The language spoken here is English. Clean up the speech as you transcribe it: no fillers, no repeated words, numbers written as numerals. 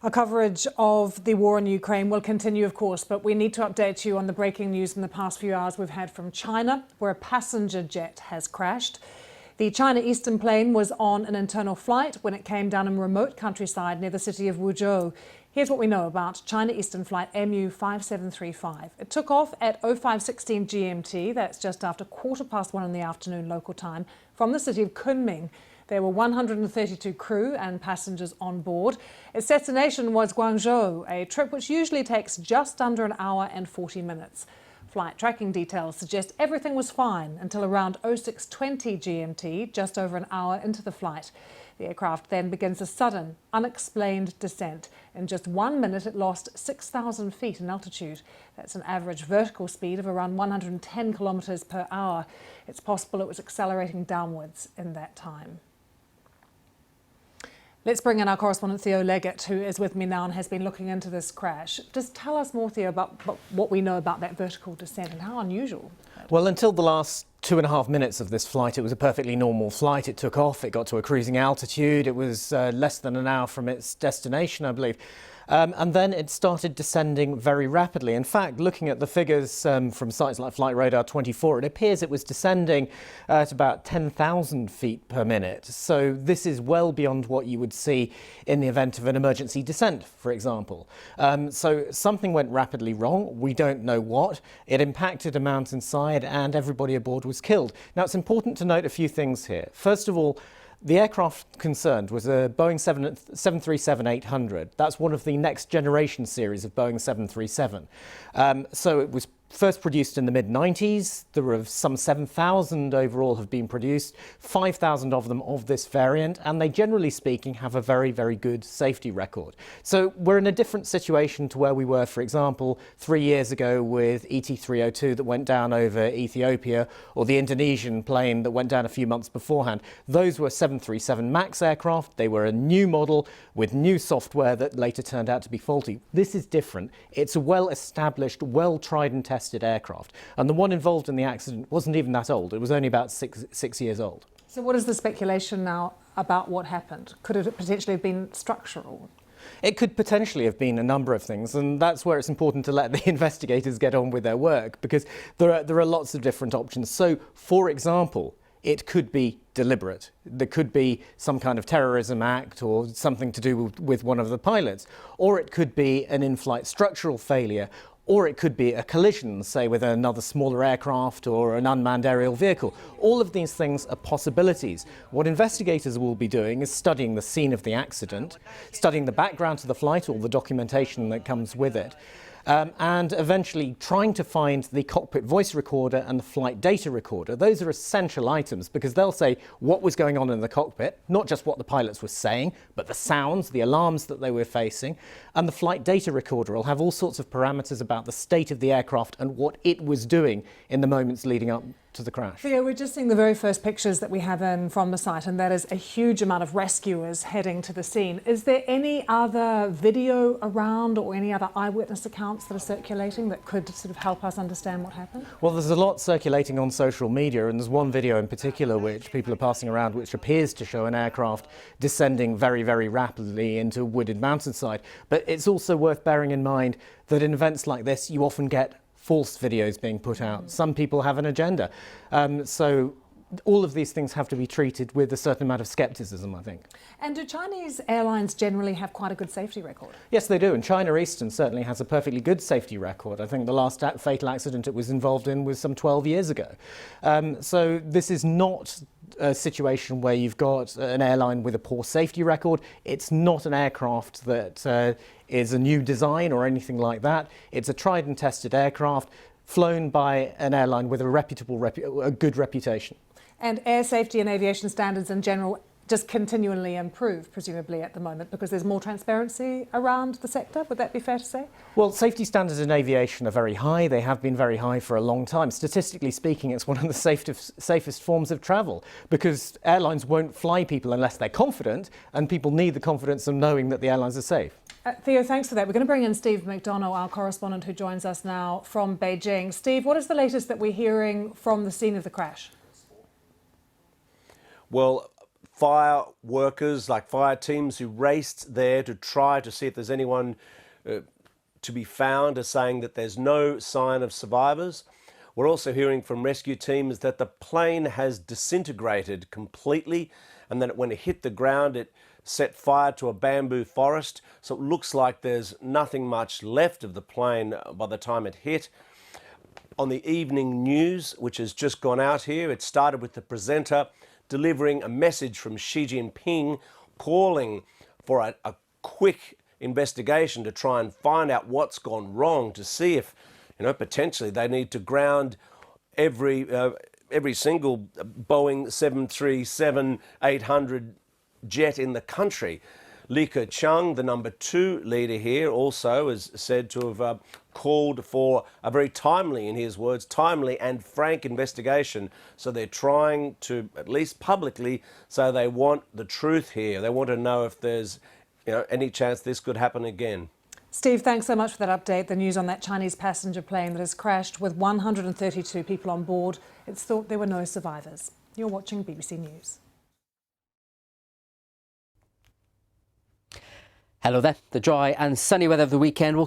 Our coverage of the war in Ukraine will continue, of course, but we need to update you on the breaking news in the past few hours we've had from China, where a passenger jet has crashed. The China Eastern plane was on an internal flight when it came down in remote countryside near the city of Guangzhou. Here's what we know about China Eastern flight MU 5735. It took off at 05:16 GMT, that's just after 1:15 in the afternoon local time, from the city of Kunming. There were 132 crew and passengers on board. Its destination was Guangzhou, a trip which usually takes just under an hour and 40 minutes. Flight tracking details suggest everything was fine until around 06:20 GMT, just over an hour into the flight. The aircraft then begins a sudden, unexplained descent. In just 1 minute, it lost 6,000 feet in altitude. That's an average vertical speed of around 110 kilometres per hour. It's possible it was accelerating downwards in that time. Let's bring in our correspondent Theo Leggett, who is with me now and has been looking into this crash. Just tell us more, Theo, about what we know about that vertical descent and how unusual. Well, until the last 2.5 minutes of this flight, it was a perfectly normal flight. It took off, it got to a cruising altitude. It was less than an hour from its destination, I believe. And then it started descending very rapidly. In fact, looking at the figures from sites like Flight Radar 24, it appears it was descending at about 10,000 feet per minute. So this is well beyond what you would see in the event of an emergency descent, for example. So something went rapidly wrong. We don't know what. It impacted a mountainside and everybody aboard was killed. Now, it's important to note a few things here. First of all, the aircraft concerned was a Boeing 737-800. That's one of the next generation series of Boeing 737. So it was first produced in the mid-90s. There were some 7,000 overall have been produced, 5,000 of them of this variant, and they, generally speaking, have a very, very good safety record. So we're in a different situation to where we were, for example, 3 years ago with ET-302 that went down over Ethiopia, or the Indonesian plane that went down a few months beforehand. Those were 737 MAX aircraft. They were a new model with new software that later turned out to be faulty. This is different. It's a well-established, well-tried and tested aircraft, and the one involved in the accident wasn't even that old. It was only about six years old. So what is the speculation now about what happened? Could it potentially have been structural? It could potentially have been a number of things, and that's where it's important to let the investigators get on with their work, because there are lots of different options. So, for example, it could be deliberate. There could be some kind of terrorism act or something to do with one of the pilots, or it could be an in-flight structural failure, or it could be a collision, say, with another smaller aircraft or an unmanned aerial vehicle. All of these things are possibilities. What investigators will be doing is studying the scene of the accident, studying the background to the flight, all the documentation that comes with it, and eventually trying to find the cockpit voice recorder and the flight data recorder. Those are essential items because they'll say what was going on in the cockpit, not just what the pilots were saying, but the sounds, the alarms that they were facing. And the flight data recorder will have all sorts of parameters about the state of the aircraft and what it was doing in the moments leading up to the crash. Theo, we're just seeing the very first pictures that we have in from the site, and that is a huge amount of rescuers heading to the scene. Is there any other video around or any other eyewitness accounts that are circulating that could sort of help us understand what happened? Well, there's a lot circulating on social media, and there's one video in particular which people are passing around which appears to show an aircraft descending very, very rapidly into a wooded mountainside. But it's also worth bearing in mind that in events like this, you often get false videos being put out. Some people have an agenda. So all of these things have to be treated with a certain amount of skepticism, I think. And do Chinese airlines generally have quite a good safety record? Yes, they do. And China Eastern certainly has a perfectly good safety record. I think the last fatal accident it was involved in was some 12 years ago. So this is not a situation where you've got an airline with a poor safety record. It's not an aircraft that is a new design or anything like that. It's a tried and tested aircraft flown by an airline with a good reputation. And air safety and aviation standards in general just continually improve, presumably, at the moment, because there's more transparency around the sector. Would that be fair to say? Well, safety standards in aviation are very high. They have been very high for a long time. Statistically speaking, it's one of the safest forms of travel because airlines won't fly people unless they're confident, and people need the confidence of knowing that the airlines are safe. Theo, thanks for that. We're going to bring in Steve McDonough, our correspondent who joins us now from Beijing. Steve, what is the latest that we're hearing from the scene of the crash? Well, fire workers, like fire teams who raced there to try to see if there's anyone to be found, are saying that there's no sign of survivors. We're also hearing from rescue teams that the plane has disintegrated completely, and that when it hit the ground, it set fire to a bamboo forest. So it looks like there's nothing much left of the plane by the time it hit. On the evening news, which has just gone out here, it started with the presenter delivering a message from Xi Jinping calling for a quick investigation to try and find out what's gone wrong, to see if, potentially they need to ground every single Boeing 737-800 jet in the country. Li Keqiang, the number 2 leader here, also is said to have called for a very timely, in his words, timely and frank investigation. So they're trying to, at least publicly, say they want the truth here. They want to know if there's any chance this could happen again. Steve, thanks so much for that update. The news on that Chinese passenger plane that has crashed with 132 people on board. It's thought there were no survivors. You're watching BBC News. Hello there. The dry and sunny weather of the weekend will